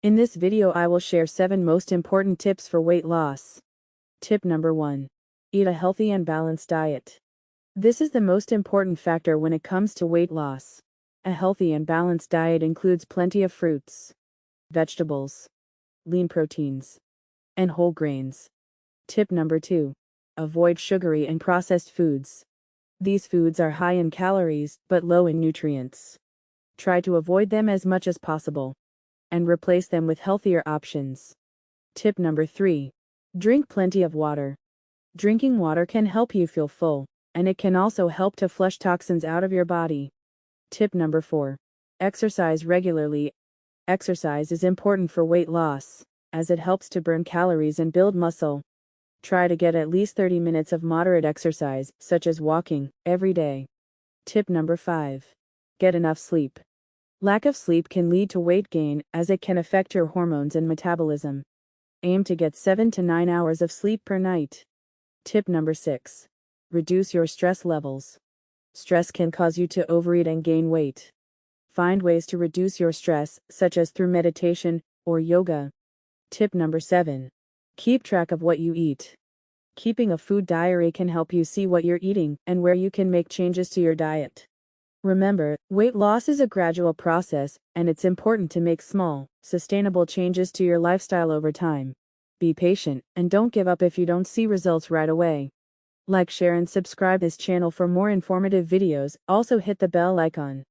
In this video I will share 7 most important tips for weight loss. Tip number 1. Eat a healthy and balanced diet. This is the most important factor when it comes to weight loss. A healthy and balanced diet includes plenty of fruits, vegetables, lean proteins, and whole grains. Tip number 2. Avoid sugary and processed foods. These foods are high in calories but low in nutrients. Try to avoid them as much as possible and replace them with healthier options. Tip number 3. Drink plenty of water. Drinking water can help you feel full, and it can also help to flush toxins out of your body. Tip number 4. Exercise regularly. Exercise is important for weight loss, as it helps to burn calories and build muscle. Try to get at least 30 minutes of moderate exercise, such as walking, every day. Tip number 5. Get enough sleep. Lack of sleep can lead to weight gain, as it can affect your hormones and metabolism. Aim to get 7 to 9 hours of sleep per night. Tip number 6. Reduce your stress levels. Stress can cause you to overeat and gain weight. Find ways to reduce your stress, such as through meditation or yoga. Tip number 7. Keep track of what you eat. Keeping a food diary can help you see what you're eating and where you can make changes to your diet. Remember, weight loss is a gradual process, and it's important to make small, sustainable changes to your lifestyle over time. Be patient, and don't give up if you don't see results right away. Like, share, and subscribe this channel for more informative videos. Also hit the bell icon.